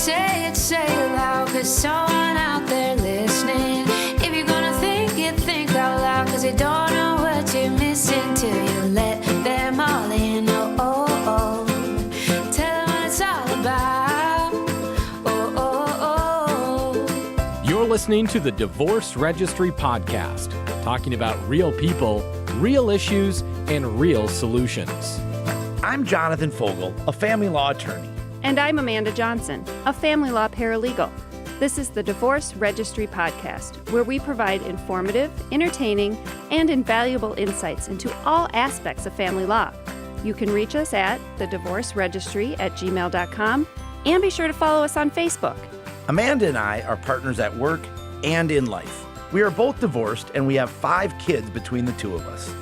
say it loud, 'cause someone out there listening. If you're gonna think it, think out loud, 'cause you don't know what you're missing till you let them all in. Oh, oh, oh. Tell them what it's all about. Oh, oh, oh. You're listening to the Divorce Registry podcast, talking about real people, real issues, and real solutions. I'm Jonathan Fogel, a family law attorney. And I'm Amanda Johnson, a family law paralegal. This is the Divorce Registry podcast, where we provide informative, entertaining, and invaluable insights into all aspects of family law. You can reach us at thedivorceregistry@gmail.com, and be sure to follow us on Facebook. Amanda and I are partners at work and in life. We are both divorced, and we have 5 kids between the two of us.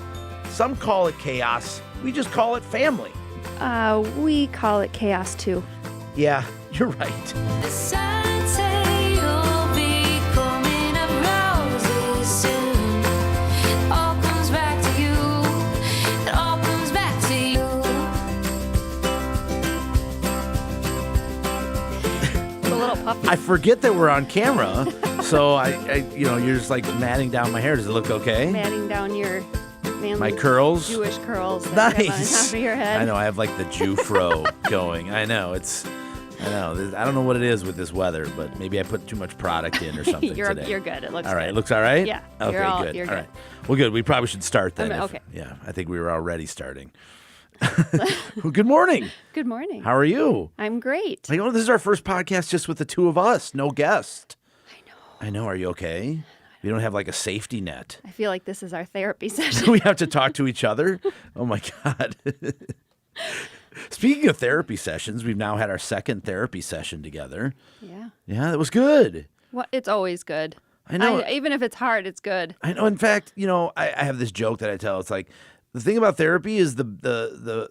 Some call it chaos. We just call it family. We call it chaos too. Yeah, you're right. The signs say you'll be coming up roses soon. It all comes back to you. It all comes back to you. It's a little puffy. I forget that we're on camera, so I you're just like matting down my hair. Does it look okay? Matting down your manly My curls? Jewish curls. That you have on Nice. top of your head. I know, I have like the Jew fro going. I know. I don't know what it is with this weather, but maybe I put too much product in or something today. You're good. It looks all right. good. It looks all right? Yeah. Okay, good. You're all good. right. Well, good. We probably should start then. Okay. Yeah, I think we were already starting. Well, good morning. Good morning. How are you? I'm great. You know, this is our first podcast just with the two of us, no guest. I know. I know. Are you okay? We don't have like a safety net. I feel like this is our therapy session. We have to talk to each other? Oh, my God. Speaking of therapy sessions, we've now had our second therapy session together. Yeah. Yeah, that was good. Well, it's always good. I know. Even if it's hard, it's good. I know. In fact, I have this joke that I tell. It's like the thing about therapy is the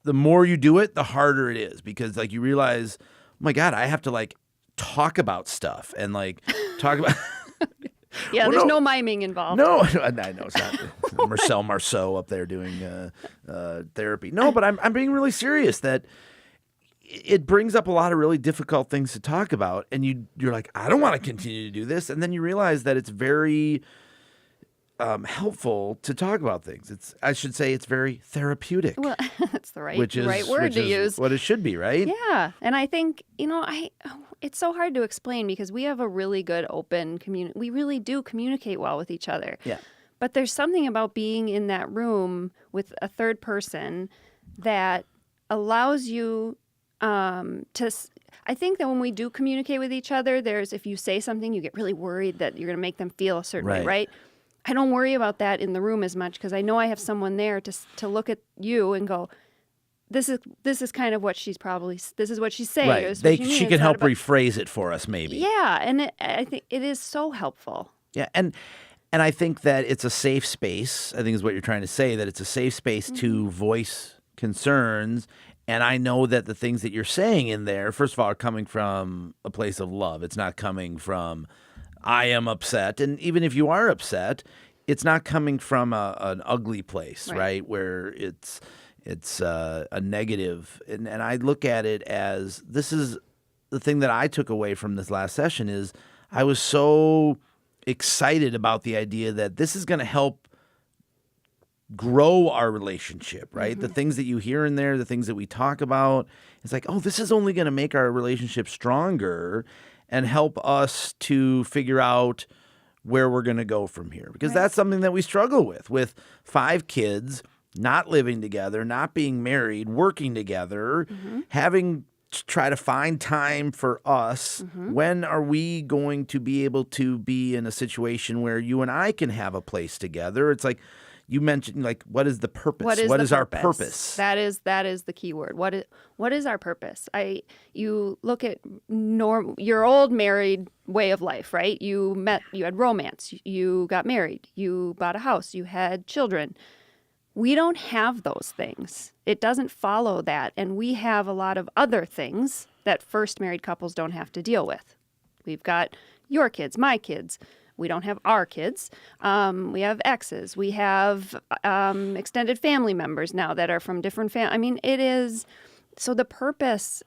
more you do it, the harder it is, because like you realize, oh my God, I have to like talk about stuff and like talk about. Yeah, Well, there's no. no miming involved. No, I know it's not Marcel Marceau up there doing therapy. No, but I'm being really serious that it brings up a lot of really difficult things to talk about, and you're like, I don't want to continue to do this, and then you realize that it's very helpful to talk about things. I should say it's very therapeutic. Well, that's the right which is word to use. What it should be, right? Yeah, and I think it's so hard to explain because we have a really good open community. We really do communicate well with each other. Yeah. But there's something about being in that room with a third person that allows you to. I think that when we do communicate with each other, if you say something, you get really worried that you're going to make them feel a certain way, right? I don't worry about that in the room as much because I know I have someone there to look at you and go, this is kind of what she's this is what she's saying. Right. This is what She can help rephrase it for us, maybe. Yeah, and I think it is so helpful. Yeah, and I think that it's a safe space. I think is what you're trying to say, that it's a safe space to voice concerns. And I know that the things that you're saying in there, first of all, are coming from a place of love. It's not coming from, I am upset. And even if you are upset, it's not coming from an ugly place, right? Where it's a negative. And I look at it as, this is the thing that I took away from this last session is I was so excited about the idea that this is going to help grow our relationship, right? The things that you hear in there, the things that we talk about, it's like, oh, this is only going to make our relationship stronger and help us to figure out where we're going to go from here. Because that's something that we struggle with 5 kids, not living together, not being married, working together, having to try to find time for us. When are we going to be able to be in a situation where you and I can have a place together? It's like you mentioned, like, what is the purpose? What is our purpose? That is the key word. What is our purpose? You look at your old married way of life, right? You had romance, you got married, you bought a house, you had children. We don't have those things. It doesn't follow that. And we have a lot of other things that first married couples don't have to deal with. We've got your kids, my kids. We don't have our kids. We have exes. We have extended family members now that are from different families. I mean, it is. So the purpose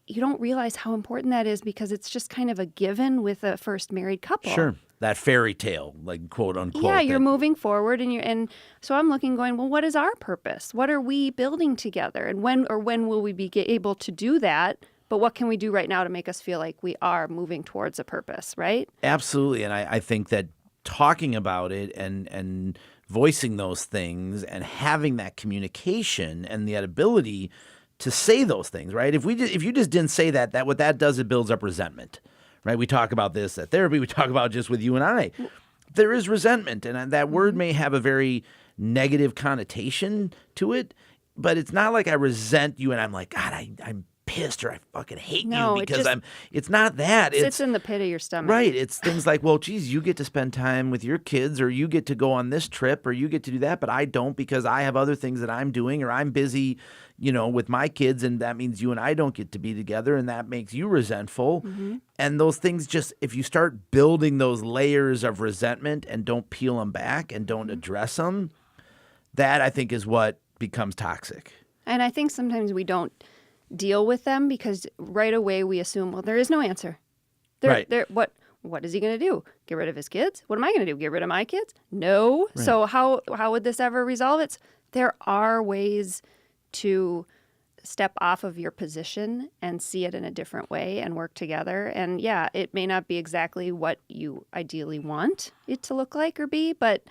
you don't realize how important that is because it's just kind of a given with a first married couple. Sure. That fairy tale, like quote unquote. Yeah, you're moving forward, and so I'm looking, going, well, what is our purpose? What are we building together, and when will we be able to do that? But what can we do right now to make us feel like we are moving towards a purpose, right? Absolutely, and I think that talking about it and voicing those things and having that communication and that ability to say those things, right? If you just didn't say that what that does, it builds up resentment. Right? We talk about this at therapy. We talk about just with you and I. There is resentment, and that word may have a very negative connotation to it, but it's not like I resent you and I'm like, God, I'm pissed or I fucking hate you because it's not that. It sits in the pit of your stomach. Right. It's things like, well, geez, you get to spend time with your kids or you get to go on this trip or you get to do that, but I don't because I have other things that I'm doing or I'm busy, with my kids, and that means you and I don't get to be together, and that makes you resentful. Mm-hmm. And those things just, if you start building those layers of resentment and don't peel them back and don't address them, that I think is what becomes toxic. And I think sometimes we don't deal with them because right away we assume, well, there is no answer. Right. What is he going to do? Get rid of his kids? What am I going to do? Get rid of my kids? No. Right. So how would this ever resolve it? There are ways to step off of your position and see it in a different way and work together. And yeah, it may not be exactly what you ideally want it to look like or be, but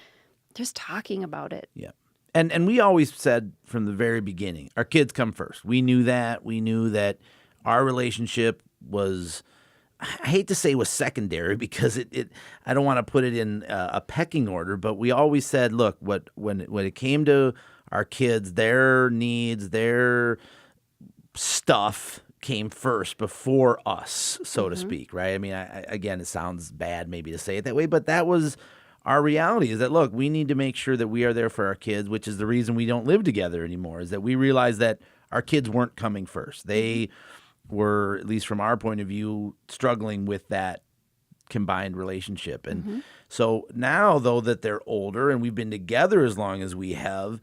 just talking about it. Yeah. And we always said from the very beginning, our kids come first. We knew that. We knew that our relationship was, I hate to say was secondary because I don't want to put it in a pecking order, but we always said, look, when it came to our kids, their needs, their stuff came first before us, so to speak, right? I mean, again, it sounds bad maybe to say it that way, but that was our reality is that, look, we need to make sure that we are there for our kids, which is the reason we don't live together anymore, is that we realized that our kids weren't coming first. They were, at least from our point of view, struggling with that combined relationship. And so now, though, that they're older and we've been together as long as we have,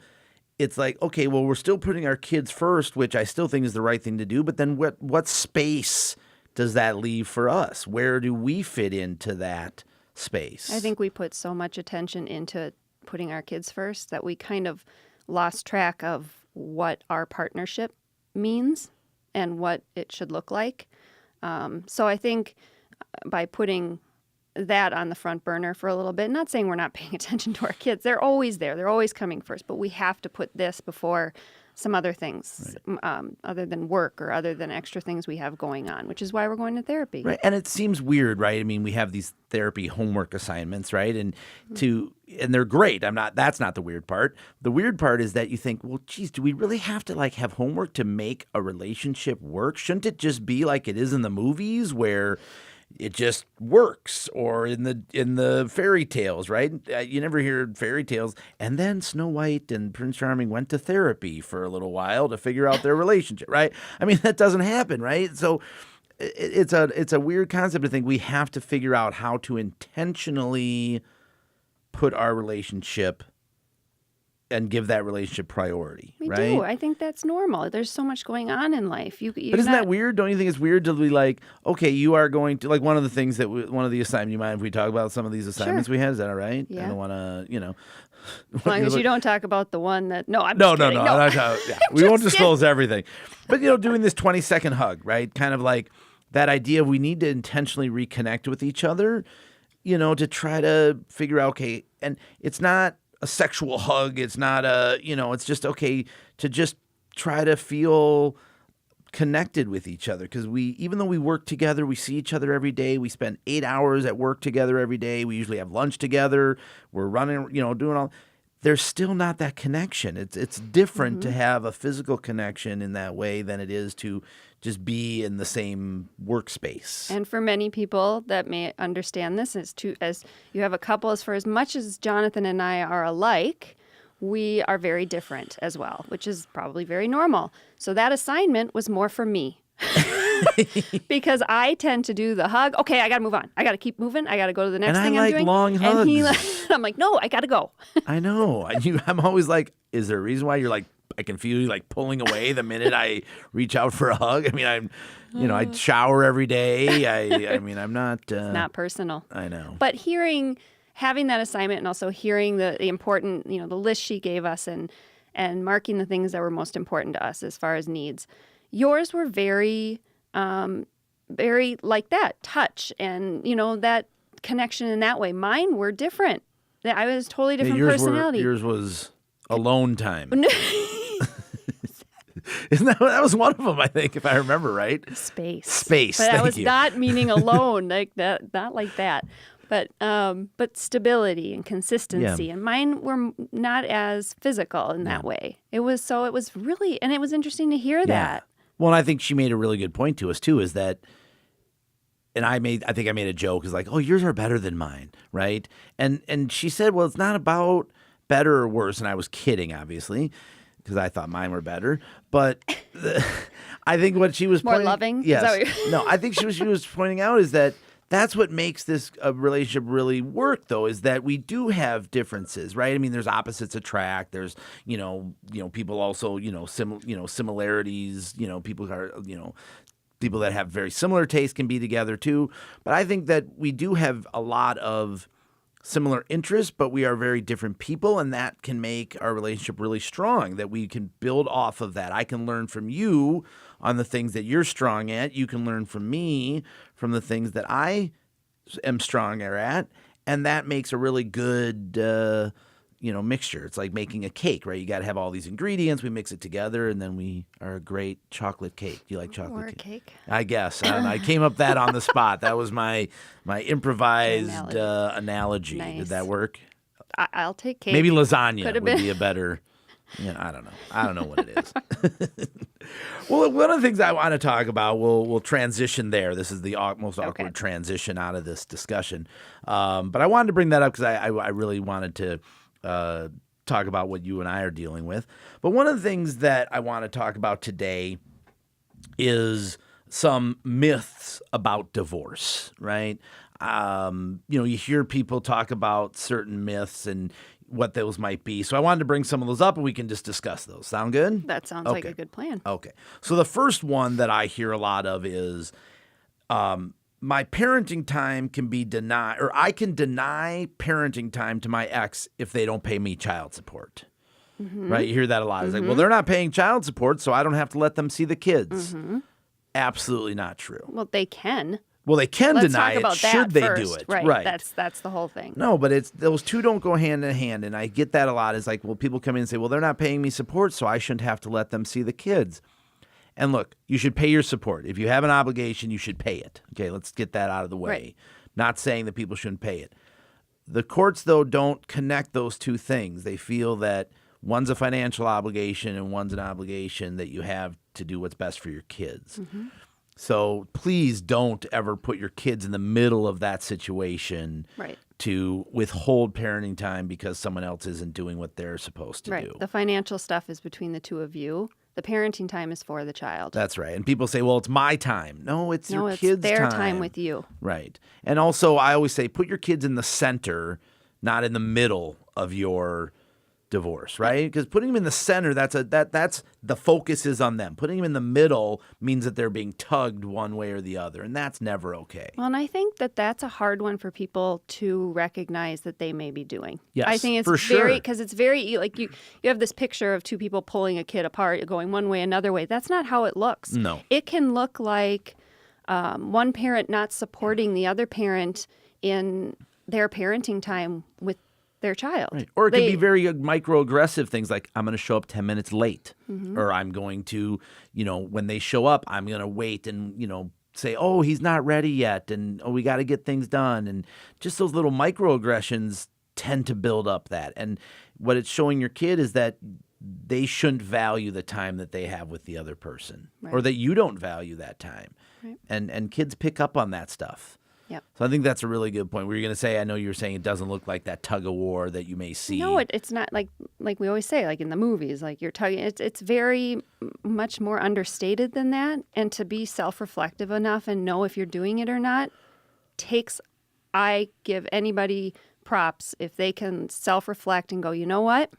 it's like, okay, well, we're still putting our kids first, which I still think is the right thing to do. But then what space does that leave for us? Where do we fit into that space? I think we put so much attention into putting our kids first that we kind of lost track of what our partnership means and what it should look like. So I think by putting that on the front burner for a little bit, not saying we're not paying attention to our kids. They're always there. They're always coming first. But we have to put this before some other things, other than work or other than extra things we have going on, which is why we're going to therapy. Right. And it seems weird, right? I mean, we have these therapy homework assignments, right? And they're great. That's not the weird part. The weird part is that you think, well, geez, do we really have to have homework to make a relationship work? Shouldn't it just be like it is in the movies where it just works, or in the fairy tales, right? You never hear fairy tales. And then Snow White and Prince Charming went to therapy for a little while to figure out their relationship, right? I mean, that doesn't happen, right? So it's a weird concept to think we have to figure out how to intentionally put our relationship and give that relationship priority, we right? do. I think that's normal. There's so much going on in life. But isn't that weird? Don't you think it's weird to be like, okay, you are going to, one of the things that, one of the assignments, you mind if we talk about some of these assignments we had? Is that all right? Yeah. I don't want to, As long as you don't talk about the one that, no. I'm not we won't disclose everything. But, doing this 20-second hug, right? Kind of like that idea of we need to intentionally reconnect with each other, to try to figure out, okay, and it's not a sexual hug. It's not it's just okay to just try to feel connected with each other. Because even though we work together, we see each other every day. We spend 8 hours at work together every day. We usually have lunch together. We're running, doing all. There's still not that connection. It's different to have a physical connection in that way than it is to just be in the same workspace. And for many people that may understand this, as you have a couple, as much as Jonathan and I are alike, we are very different as well, which is probably very normal. So that assignment was more for me. Because I tend to do the hug. Okay, I got to move on. I got to keep moving. I got to go to the next thing I'm doing. And I like long hugs. I'm like, no, I got to go. I know. I'm always like, is there a reason why you're like, I can feel you like pulling away the minute I reach out for a hug. I mean, I shower every day. I mean, I'm not. It's not personal. I know. But having that assignment and also hearing the important, the list she gave us and marking the things that were most important to us as far as needs. Yours were very, very like that, touch and, that connection in that way. Mine were different. I was totally different personality. Yours was alone time. Isn't that was one of them, I think, if I remember right? Space. But I was not meaning alone, like that, not like that. But stability and consistency. Yeah. And mine were not as physical in that way. It was really, and it was interesting to hear that. Well, and I think she made a really good point to us too, is that, and I think I made a joke, is like, oh, yours are better than mine, right? And she said, well, it's not about better or worse. And I was kidding, obviously, because I thought mine were better. But I think what she was more loving. Yes. No, I think she was pointing out is that that's what makes this relationship really work, though, is that we do have differences, right? I mean, there's opposites attract. There's, people also, similarities. People are, people that have very similar tastes can be together too. But I think that we do have a lot of similar interests, but we are very different people, and that can make our relationship really strong, that we can build off of that. I can learn from you on the things that you're strong at. You can learn from me from the things that I am stronger at, and that makes a really good mixture. It's like making a cake, right? You got to have all these ingredients. We mix it together, and then we are a great chocolate cake. Do you like chocolate or a cake? I guess. I came up that on the spot. That was my improvised analogy. Nice. Did that work? I'll take cake. Maybe lasagna would be a better. I don't know. I don't know what it is. Well, one of the things I want to talk about, we'll transition there. This is the most awkward transition out of this discussion. But I wanted to bring that up because I really wanted to talk about what you and I are dealing with. But one of the things that I want to talk about today is some myths about divorce, right? You hear people talk about certain myths and what those might be. So I wanted to bring some of those up and we can just discuss those. Sound good? That sounds like a good plan. Okay. So the first one that I hear a lot of is my parenting time can be denied, or I can deny parenting time to my ex if they don't pay me child support. Mm-hmm. Right? You hear that a lot. It's like, well, they're not paying child support, so I don't have to let them see the kids. Mm-hmm. Absolutely not true. Well, they can. Well, they can Let's deny talk about it should they first. do it. Right. That's the whole thing. No, but it's those two don't go hand in hand, and I get that a lot. It's like, well, people come in and say, well, they're not paying me support, so I shouldn't have to let them see the kids. And look, you should pay your support. If you have an obligation, you should pay it. Okay, let's get that out of the way. Right. Not saying that people shouldn't pay it. The courts, though, don't connect those two things. They feel that one's a financial obligation and one's an obligation that you have to do what's best for your kids. Mm-hmm. So please don't ever put your kids in the middle of that situation to withhold parenting time because someone else isn't doing what they're supposed to do. The financial stuff is between the two of you. The parenting time is for the child. That's right. And people say, well, it's my time. No, it's your kids' their time with you. Right. And also, I always say, put your kids in the center, not in the middle of your divorce, right? Because putting them in the center, that's the focus is on them. Putting them in the middle means that they're being tugged one way or the other, and that's never okay. Well, and I think that that's a hard one for people to recognize that they may be doing. Yes, I think it's for sure. because it's very like you have this picture of two people pulling a kid apart, going one way, another way. That's not how it looks. No, it can look like one parent not supporting the other parent in their parenting time with their child. Right. Or it could be very microaggressive things like, I'm going to show up 10 minutes late. Mm-hmm. Or I'm going to, when they show up, I'm going to wait and, say, oh, he's not ready yet. And, oh, we got to get things done. And just those little microaggressions tend to build up that. And what it's showing your kid is that they shouldn't value the time that they have with the other person. Right. Or that you don't value that time. Right. And kids pick up on that stuff. Yep. So I think that's a really good point. Were you going to say, I know you were saying it doesn't look like that tug of war that you may see. No, it's not like we always say, like in the movies, like you're tugging. It's very much more understated than that. And to be self-reflective enough and know if you're doing it or not I give anybody props if they can self-reflect and go, you know what?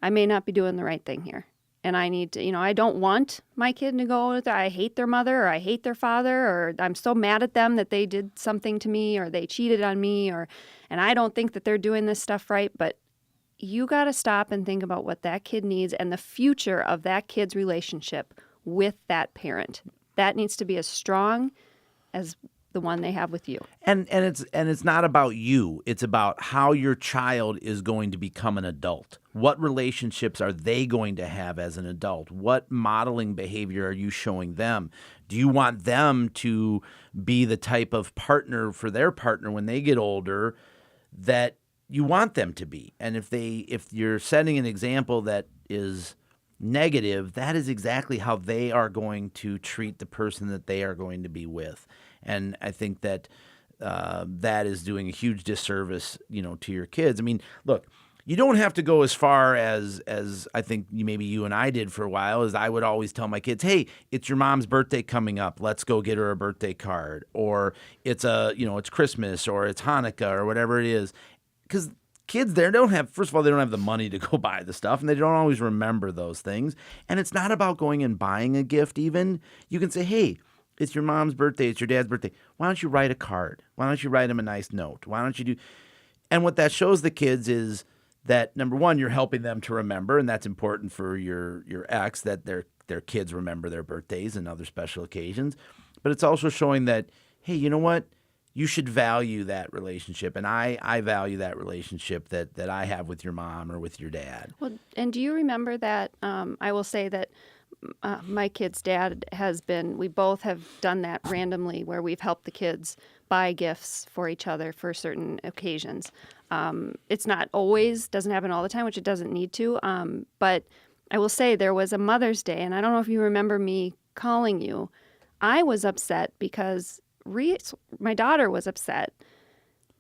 I may not be doing the right thing here. And I need to, I don't want my kid to go with, I hate their mother or I hate their father or I'm so mad at them that they did something to me or they cheated on me and I don't think that they're doing this stuff right. But you got to stop and think about what that kid needs and the future of that kid's relationship with that parent. That needs to be as strong as the one they have with you. And it's not about you. It's about how your child is going to become an adult. What relationships are they going to have as an adult? What modeling behavior are you showing them? Do you want them to be the type of partner for their partner when they get older that you want them to be? And if you're setting an example that is negative, that is exactly how they are going to treat the person that they are going to be with. And I think that that is doing a huge disservice, to your kids. I mean, look, you don't have to go as far as I think maybe you and I did for a while, as I would always tell my kids, hey, it's your mom's birthday coming up. Let's go get her a birthday card. Or it's it's Christmas or it's Hanukkah or whatever it is. Because kids there first of all, they don't have the money to go buy the stuff and they don't always remember those things. And it's not about going and buying a gift even. You can say, hey, it's your mom's birthday. It's your dad's birthday. Why don't you write a card? Why don't you write them a nice note? Why don't you do? And what that shows the kids is that, number one, you're helping them to remember, and that's important for your ex, that their kids remember their birthdays and other special occasions. But it's also showing that, hey, you know what? You should value that relationship, and I value that relationship that I have with your mom or with your dad. Well, and do you remember that? I will say that my kid's dad we both have done that randomly where we've helped the kids buy gifts for each other for certain occasions. It's not always, doesn't happen all the time, which it doesn't need to. But I will say there was a Mother's Day, and I don't know if you remember me calling you. I was upset because my daughter was upset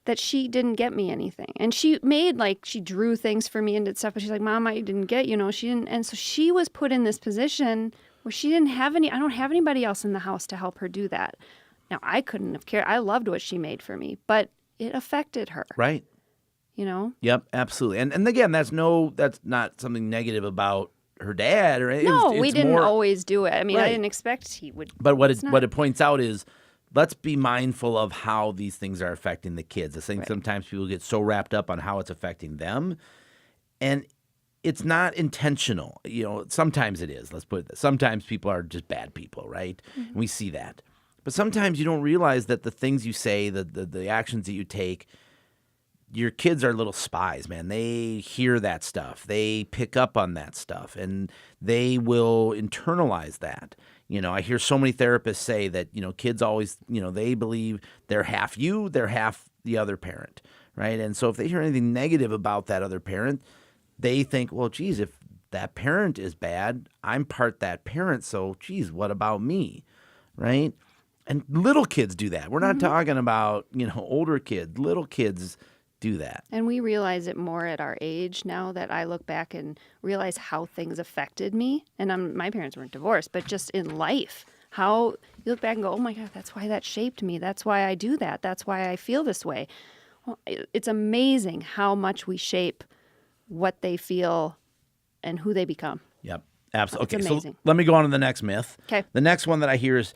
that she didn't get me anything. And she drew things for me and did stuff, but she's like, Mom, I didn't get, she didn't. And so she was put in this position where she didn't have I don't have anybody else in the house to help her do that. Now, I couldn't have cared. I loved what she made for me, but it affected her. Right. Yep, absolutely. And again, that's not something negative about her dad or anything. No, we didn't always do it. I mean, Right. I didn't expect he would. But what it points out is, let's be mindful of how these things are affecting the kids. I think sometimes people get so wrapped up on how it's affecting them, and it's not intentional. Sometimes it is. Let's put it that. Sometimes people are just bad people, right? Mm-hmm. And we see that. But sometimes you don't realize that the things you say, the actions that you take, your kids are little spies, man. They hear that stuff. They pick up on that stuff, and they will internalize that. I hear so many therapists say that, kids always, they believe they're half you, they're half the other parent, right? And so if they hear anything negative about that other parent, they think, well, geez, if that parent is bad, I'm part that parent, so, geez, what about me, right? And little kids do that. We're not talking about, older kids. Little kids do that. And we realize it more at our age now that I look back and realize how things affected me. And my parents weren't divorced, but just in life, how you look back and go, oh my God, that's why that shaped me. That's why I do that. That's why I feel this way. Well, it's amazing how much we shape what they feel and who they become. Yep, absolutely. It's okay, amazing. So let me go on to the next myth. Okay. The next one that I hear is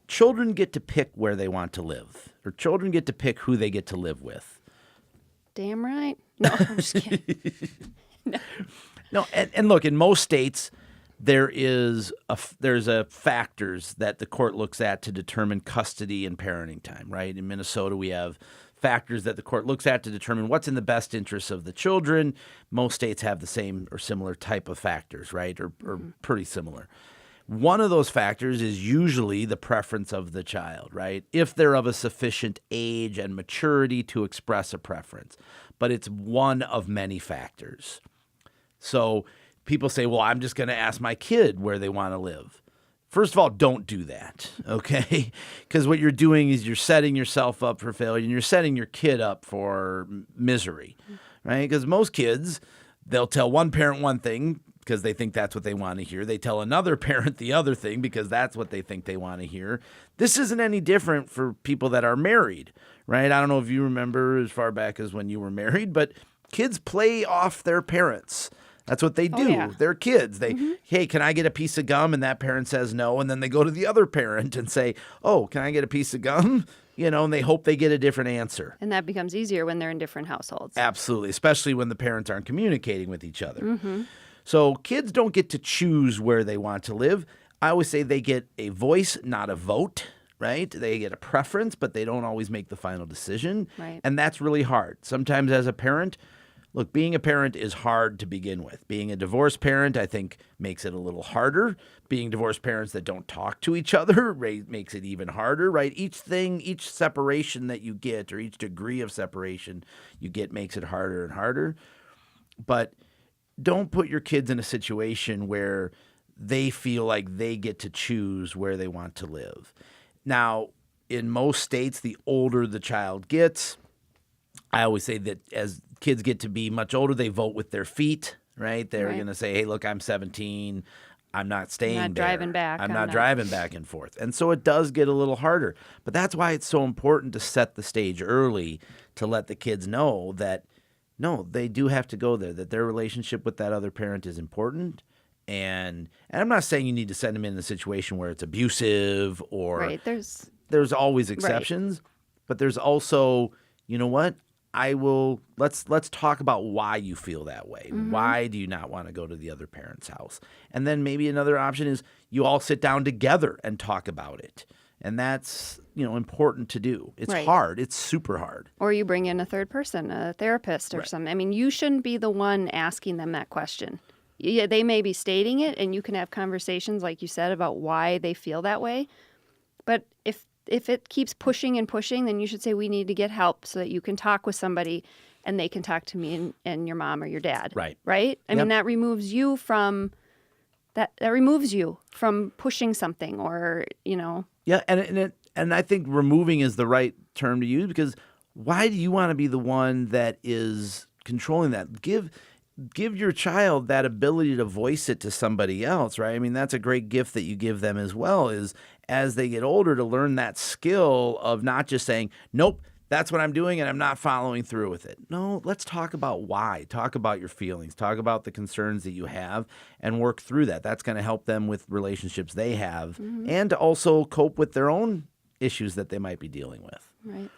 children get to pick where they want to live, or children get to pick who they get to live with. Damn right. No, I'm just kidding. No, and look, in most states, there's a factors that the court looks at to determine custody and parenting time, right? In Minnesota, we have factors that the court looks at to determine what's in the best interests of the children. Most states have the same or similar type of factors, right? Or pretty similar. One of those factors is usually the preference of the child, right? If they're of a sufficient age and maturity to express a preference. But it's one of many factors. So people say, well, I'm just going to ask my kid where they want to live. First of all, don't do that, okay? Because what you're doing is you're setting yourself up for failure and you're setting your kid up for misery, right? Because most kids, they'll tell one parent one thing because they think that's what they want to hear. They tell another parent the other thing because that's what they think they want to hear. This isn't any different for people that are married, right? I don't know if you remember as far back as when you were married, but kids play off their parents. That's what they do. yeah. They're kids. They, hey, can I get a piece of gum? And that parent says no. And then they go to the other parent and say, oh, can I get a piece of gum? And they hope they get a different answer. And that becomes easier when they're in different households. Absolutely, especially when the parents aren't communicating with each other. So kids don't get to choose where they want to live. I always say they get a voice, not a vote, right? They get a preference, but they don't always make the final decision. Right. And that's really hard. Sometimes as a parent, look, being a parent is hard to begin with. Being a divorced parent, I think, makes it a little harder. Being divorced parents that don't talk to each other makes it even harder, right? Each separation that you get, or each degree of separation you get, makes it harder and harder. But don't put your kids in a situation where they feel like they get to choose where they want to live. Now, in most states, the older the child gets, I always say that as kids get to be much older, they vote with their feet, right? They're going to say, hey, look, I'm 17. I'm not staying there. I'm not driving back. I'm not driving back and forth. And so it does get a little harder. But that's why it's so important to set the stage early to let the kids know that, no, they do have to go there, that their relationship with that other parent is important. And I'm not saying you need to send them in a situation where it's abusive or Right. there's always exceptions, but there's also, you know what? Let's talk about why you feel that way. Why do you not want to go to the other parent's house? And then maybe another option is you all sit down together and talk about it. And that's, important to do. It's Right. hard. It's super hard. Or you bring in a third person, a therapist or Right. something. I mean, you shouldn't be the one asking them that question. Yeah, they may be stating it, and you can have conversations, like you said, about why they feel that way. But if it keeps pushing and pushing, then you should say, we need to get help so that you can talk with somebody and they can talk to me and your mom or your dad. Right. Right? I Yep. mean, that removes you from pushing something or, Yeah, and I think removing is the right term to use, because why do you want to be the one that is controlling that? Give your child that ability to voice it to somebody else, right? I mean, that's a great gift that you give them as well, is as they get older to learn that skill of not just saying, nope, that's what I'm doing and I'm not following through with it. No, let's talk about why. Talk about your feelings. Talk about the concerns that you have and work through that. That's going to help them with relationships they have and to also cope with their own issues that they might be dealing with. right.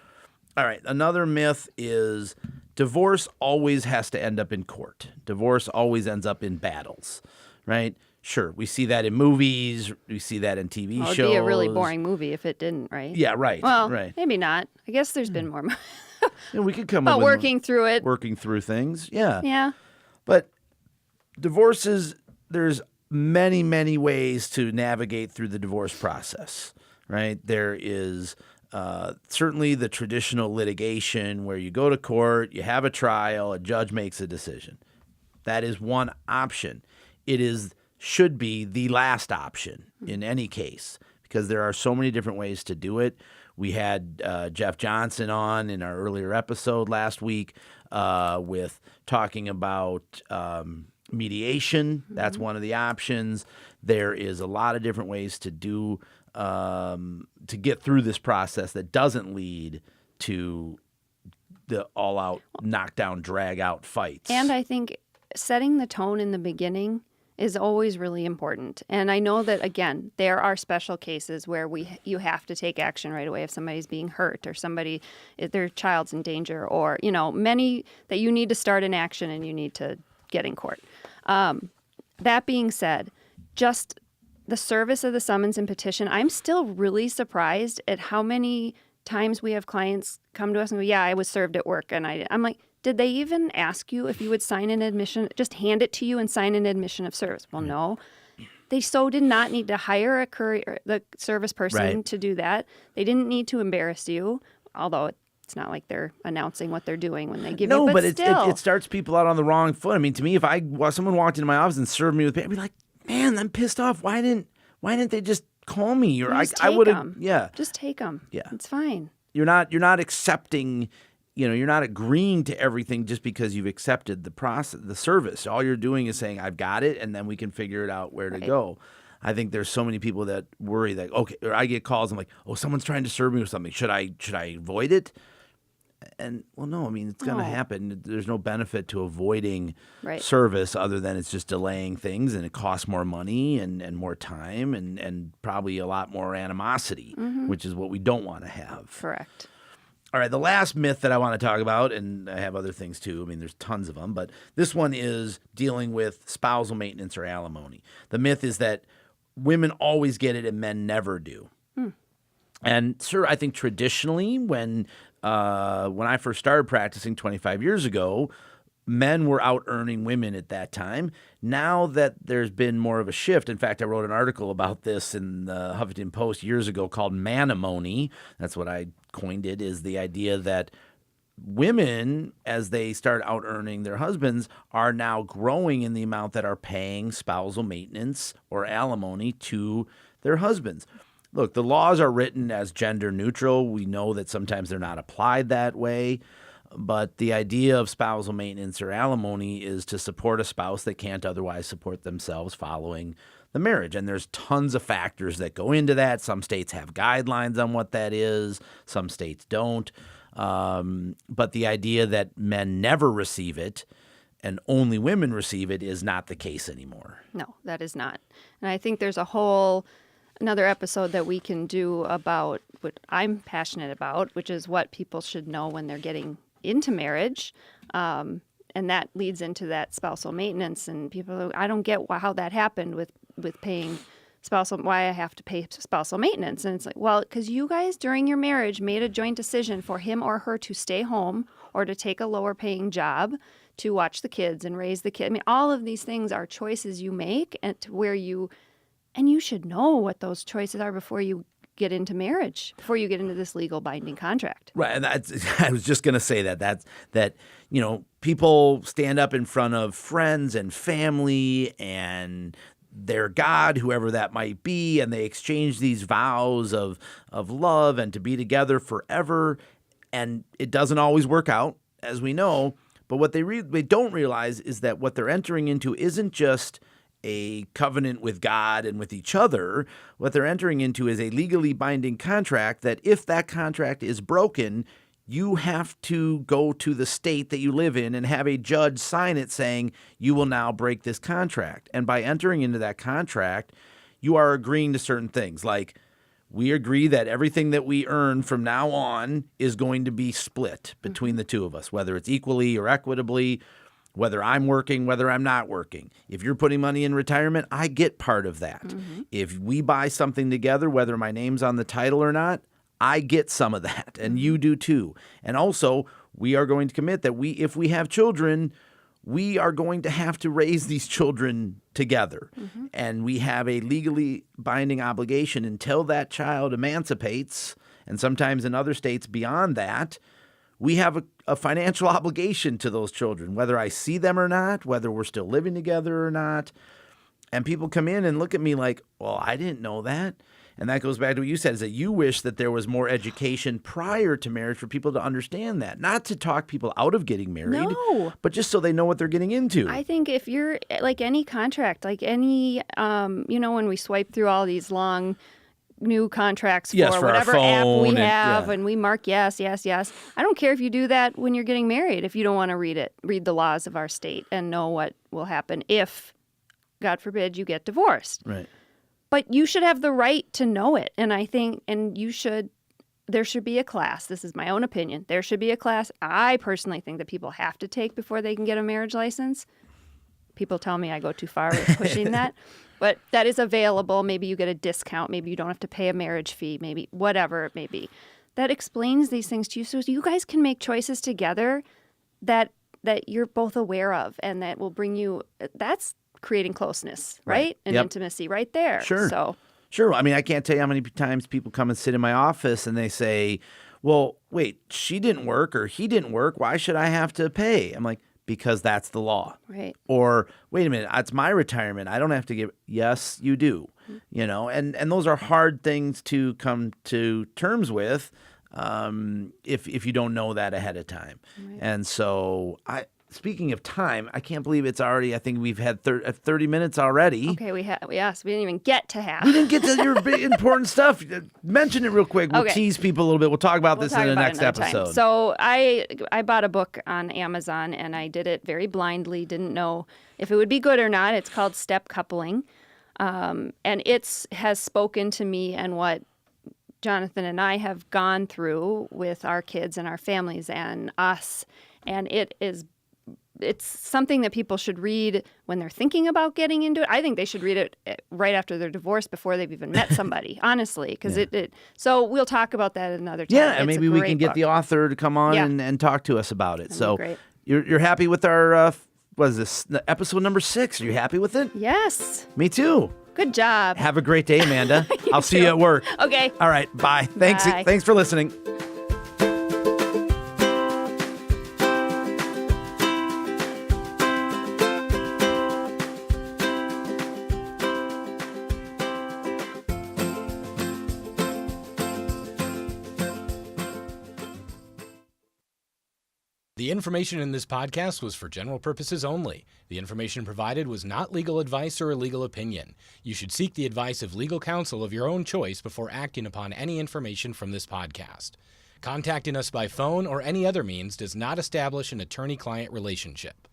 All right, another myth is divorce always has to end up in court. Divorce always ends up in battles, right? Sure, we see that in movies. We see that in TV Well, shows. it'd be a really boring movie if it didn't, right? Yeah, right. Well, right. maybe not. I guess there's been more. And we could come But up with working through it. working through things. Yeah. Yeah. But divorces, there's many, many ways to navigate through the divorce process, right? There is certainly the traditional litigation where you go to court, you have a trial, a judge makes a decision. That is one option. It should be the last option in any case, because there are so many different ways to do it. We had Jeff Johnson on in our earlier episode last week with talking about mediation. That's one of the options. There is a lot of different ways to do to get through this process that doesn't lead to the all-out, knockdown, drag-out fights. And I think setting the tone in the beginning is always really important. And I know that, again, there are special cases where you have to take action right away if somebody's being hurt or if their child's in danger, or, many that you need to start an action and you need to get in court. That being said, just the service of the summons and petition, I'm still really surprised at how many times we have clients come to us and go, yeah, I was served at work. And I'm like, did they even ask you if you would sign an admission, just hand it to you and sign an admission of service? Well, no. They did not need to hire the service person to do that. They didn't need to embarrass you, although it's not like they're announcing what they're doing when they give you. No, but still. it starts people out on the wrong foot. I mean, to me, if someone walked into my office and served me with paper, I'd be like, man, I'm pissed off. Why didn't they just call me? Or I would have. Yeah, just take them. Yeah, it's fine. You're not accepting. You're not agreeing to everything just because you've accepted the process, the service. All you're doing is saying, I've got it, and then we can figure it out where to go. I think there's so many people that worry that, okay, or I get calls, I'm like, oh, someone's trying to serve me with something. Should I avoid it? And, well, no, I mean, it's going to No. happen. There's no benefit to avoiding Right. service other than it's just delaying things, and it costs more money and more time and probably a lot more animosity, which is what we don't want to have. Correct. All right, the last myth that I want to talk about, and I have other things too. I mean, there's tons of them, but this one is dealing with spousal maintenance or alimony. The myth is that women always get it and men never do. And sir, I think traditionally, when I first started practicing 25 years ago, men were out earning women at that time. Now that there's been more of a shift, in fact, I wrote an article about this in the Huffington Post years ago called manimony. That's what I coined it, is the idea that women, as they start out earning their husbands, are now growing in the amount that are paying spousal maintenance or alimony to their husbands. Look, the laws are written as gender neutral. We know that sometimes they're not applied that way. But the idea of spousal maintenance or alimony is to support a spouse that can't otherwise support themselves following the marriage. And there's tons of factors that go into that. Some states have guidelines on what that is. Some states don't. But the idea that men never receive it and only women receive it is not the case anymore. No, that is not. And I think there's another episode that we can do about what I'm passionate about, which is what people should know when they're getting into marriage. And that leads into that spousal maintenance. And people, I don't get how that happened with paying why I have to pay spousal maintenance. And it's like, well, because you guys during your marriage made a joint decision for him or her to stay home or to take a lower paying job to watch the kids and raise the kid. I mean, all of these things are choices you make and to where you should know what those choices are before you get into marriage, before you get into this legal binding contract. Right. And I was just going to say that people stand up in front of friends and family and their God, whoever that might be, and they exchange these vows of love and to be together forever. And it doesn't always work out, as we know. But what they don't realize is that what they're entering into isn't just a covenant with God and with each other. What they're entering into is a legally binding contract that if that contract is broken, you have to go to the state that you live in and have a judge sign it saying you will now break this contract. And by entering into that contract, you are agreeing to certain things. Like, we agree that everything that we earn from now on is going to be split between the two of us, whether it's equally or equitably, whether I'm working, whether I'm not working. If you're putting money in retirement, I get part of that. If we buy something together, whether my name's on the title or not, I get some of that, and you do too. And also, we are going to commit that if we have children, we are going to have to raise these children together. And we have a legally binding obligation until that child emancipates, and sometimes in other states beyond that, we have a financial obligation to those children, whether I see them or not, whether we're still living together or not. And people come in and look at me like, well, I didn't know that. And that goes back to what you said, is that you wish that there was more education prior to marriage for people to understand that. Not to talk people out of getting married, No. but just so they know what they're getting into. I think if you're like any contract, like any, when we swipe through all these long new contracts for, Yes, for our whatever app we phone have, yeah. and we mark yes, yes, yes. I don't care if you do that when you're getting married, if you don't want to read the laws of our state and know what will happen if, God forbid, you get divorced. Right. But you should have the right to know it. And I think, there should be a class. This is my own opinion. There should be a class I personally think that people have to take before they can get a marriage license. People tell me I go too far with pushing that. But that is available. Maybe you get a discount. Maybe you don't have to pay a marriage fee. Maybe whatever it may be. That explains these things to you so you guys can make choices together that you're both aware of and that will bring you – that's creating closeness, right? And Yep. intimacy right there. Sure. So Sure. I mean, I can't tell you how many times people come and sit in my office and they say, well, wait, she didn't work or he didn't work. Why should I have to pay? I'm like, because that's the law. right. Or, wait a minute, it's my retirement. I don't have to give. Yes, you do. And those are hard things to come to terms with if you don't know that ahead of time. Right. And so speaking of time, I can't believe it's already, I think we've had 30 minutes already. Okay, we didn't even get to half. We didn't get to your big important stuff. Mention it real quick. We'll Okay. tease people a little bit. We'll talk about this in the next episode. So I bought a book on Amazon, and I did it very blindly, didn't know if it would be good or not. It's called Step Coupling, and it has spoken to me and what Jonathan and I have gone through with our kids and our families and us, and it's something that people should read when they're thinking about getting into it. I think they should read it right after they're divorced, before they've even met somebody, honestly, because so we'll talk about that another time. Yeah, and maybe we can get the author to come on and talk to us about it. That'd be great. You're happy with our, what is this, episode number 6? Are you happy with it? Yes. Me too. Good job. Have a great day, Amanda. I'll see you at work. Okay. All right, bye. Thanks. Bye. Thanks for listening. The information in this podcast was for general purposes only. The information provided was not legal advice or a legal opinion. You should seek the advice of legal counsel of your own choice before acting upon any information from this podcast. Contacting us by phone or any other means does not establish an attorney-client relationship.